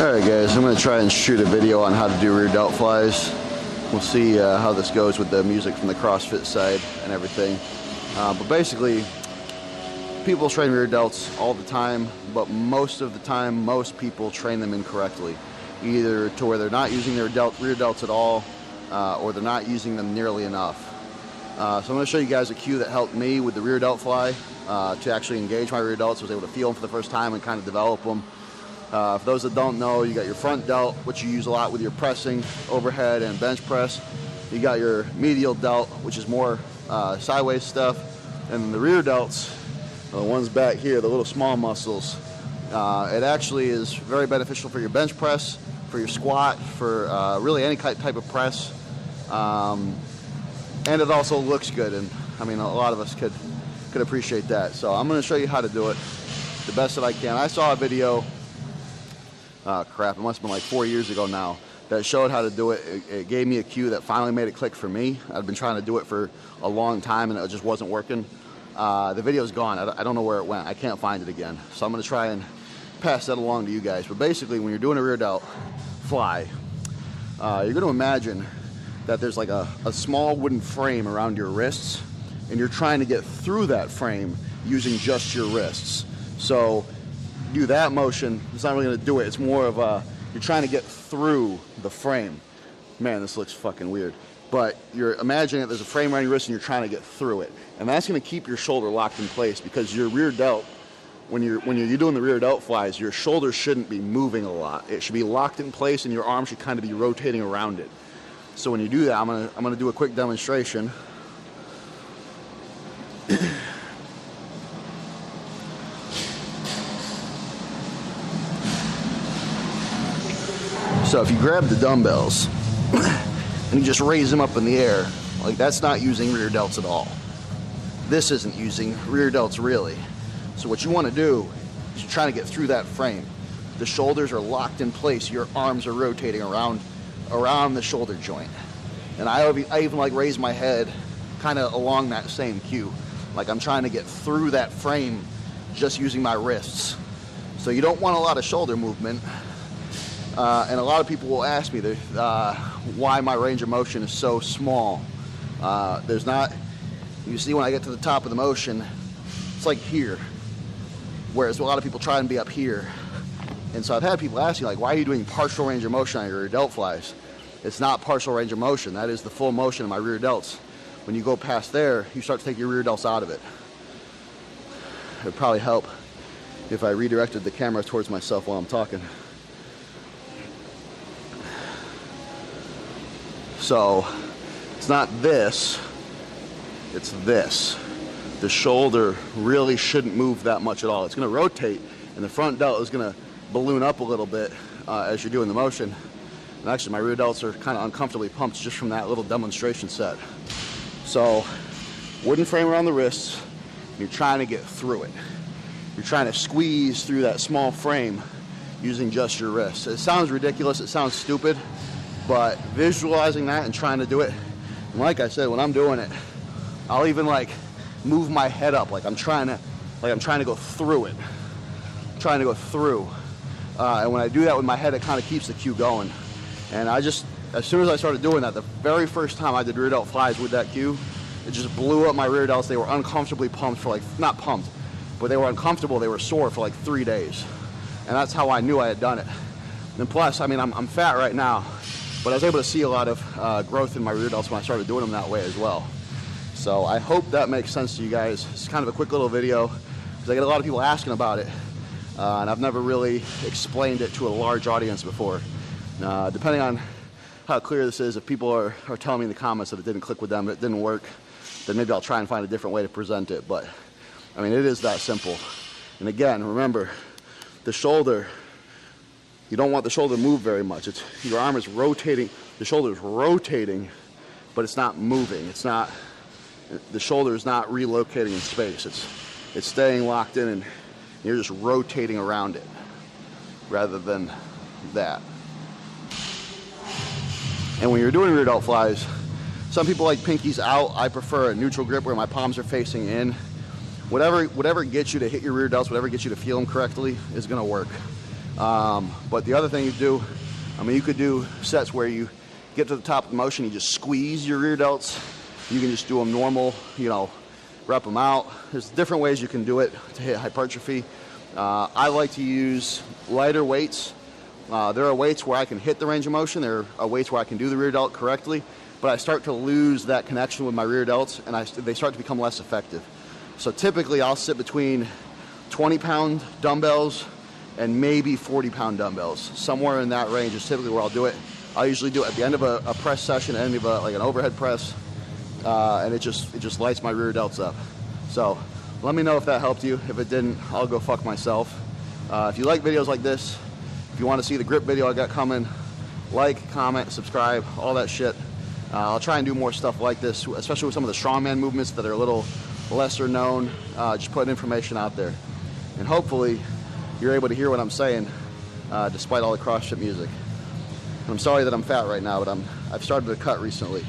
Alright guys, I'm going to try and shoot a video on how to do rear delt flies. We'll see how this goes with the music from the CrossFit side and everything. But basically, people train rear delts all the time, but most of the time, most people train them incorrectly. Either to where they're not using their rear delts at all, or they're not using them nearly enough. So I'm going to show you guys a cue that helped me with the rear delt fly to actually engage my rear delts. I was able to feel them for the first time and kind of develop them. For those that don't know, you got your front delt, which you use a lot with your pressing, overhead, and bench press. You got your medial delt, which is more sideways stuff. And the rear delts, the ones back here, the little small muscles, it actually is very beneficial for your bench press, for your squat, for really any type of press. And it also looks good, and I mean, a lot of us could appreciate that. So I'm going to show you how to do it the best that I can. I saw a video, crap, it must have been like 4 years ago now, that showed how to do it. It gave me a cue that finally made it click for me. I've been trying to do it for a long time and it just wasn't working. The video's gone. I don't know where it went. I can't find it again. So I'm going to try and pass that along to you guys. But basically, when you're doing a rear delt fly, you're going to imagine that there's like a small wooden frame around your wrists, and you're trying to get through that frame using just your wrists. So do that motion, it's not really going to do it. It's more of you're trying to get through the frame. Man, this looks fucking weird. But you're imagining that there's a frame around your wrist and you're trying to get through it. And that's going to keep your shoulder locked in place, because your rear delt, when you're doing the rear delt flies, your shoulder shouldn't be moving a lot. It should be locked in place and your arm should kind of be rotating around it. So when you do that, I'm gonna do a quick demonstration. So if you grab the dumbbells and you just raise them up in the air, like, that's not using rear delts at all. This isn't using rear delts really. So what you want to do is you're trying to get through that frame. The shoulders are locked in place. Your arms are rotating around the shoulder joint. And I even like raise my head kind of along that same cue. Like I'm trying to get through that frame just using my wrists. So you don't want a lot of shoulder movement. And a lot of people will ask me why my range of motion is so small. There's not, you see when I get to the top of the motion, it's like here. Whereas a lot of people try and be up here. And so I've had people ask me, like, why are you doing partial range of motion on your rear delt flies? It's not partial range of motion. That is the full motion of my rear delts. When you go past there, you start to take your rear delts out of it. It would probably help if I redirected the camera towards myself while I'm talking. So it's not this, it's this. The shoulder really shouldn't move that much at all. It's going to rotate, and the front delt is going to balloon up a little bit as you're doing the motion. And actually, my rear delts are kind of uncomfortably pumped just from that little demonstration set. So, wooden frame around the wrists, you're trying to get through it. You're trying to squeeze through that small frame using just your wrists. It sounds ridiculous, it sounds stupid, but visualizing that and trying to do it, and like I said, when I'm doing it, I'll even like move my head up like I'm trying to go through it. I'm trying to go through. And when I do that with my head, it kind of keeps the cue going. And as soon as I started doing that, the very first time I did rear delt flies with that cue, it just blew up my rear delts. They were uncomfortably pumped for like, not pumped, but they were uncomfortable. They were sore for like 3 days. And that's how I knew I had done it. And plus, I mean, I'm fat right now, but I was able to see a lot of growth in my rear delts when I started doing them that way as well. So I hope that makes sense to you guys. It's kind of a quick little video because I get a lot of people asking about it. And I've never really explained it to a large audience before. Depending on how clear this is, if people are telling me in the comments that it didn't click with them, it didn't work, then maybe I'll try and find a different way to present it. But, I mean, it is that simple. And again, remember, the shoulder, you don't want the shoulder to move very much. Your arm is rotating, the shoulder is rotating, but it's not moving. The shoulder is not relocating in space. It's staying locked in, and you're just rotating around it rather than that. And when you're doing rear delt flies, some people like pinkies out. I prefer a neutral grip where my palms are facing in. Whatever gets you to hit your rear delts, whatever gets you to feel them correctly is going to work. But the other thing you do, I mean, you could do sets where you get to the top of the motion, you just squeeze your rear delts. You can just do them normal, you know, rep them out. There's different ways you can do it to hit hypertrophy. I like to use lighter weights. There are weights where I can hit the range of motion. There are weights where I can do the rear delt correctly, but I start to lose that connection with my rear delts, and they start to become less effective. So typically I'll sit between 20-pound dumbbells and maybe 40-pound dumbbells. Somewhere in that range is typically where I'll do it. I usually do it at the end of a press session, end of like an overhead press, and it just lights my rear delts up. So let me know if that helped you. If it didn't, I'll go fuck myself. If you like videos like this, if you want to see the grip video I got coming, like, comment, subscribe, all that shit. I'll try and do more stuff like this, especially with some of the strongman movements that are a little lesser known. Just putting information out there. And hopefully you're able to hear what I'm saying, despite all the CrossFit music. I'm sorry that I'm fat right now, but I've started to cut recently.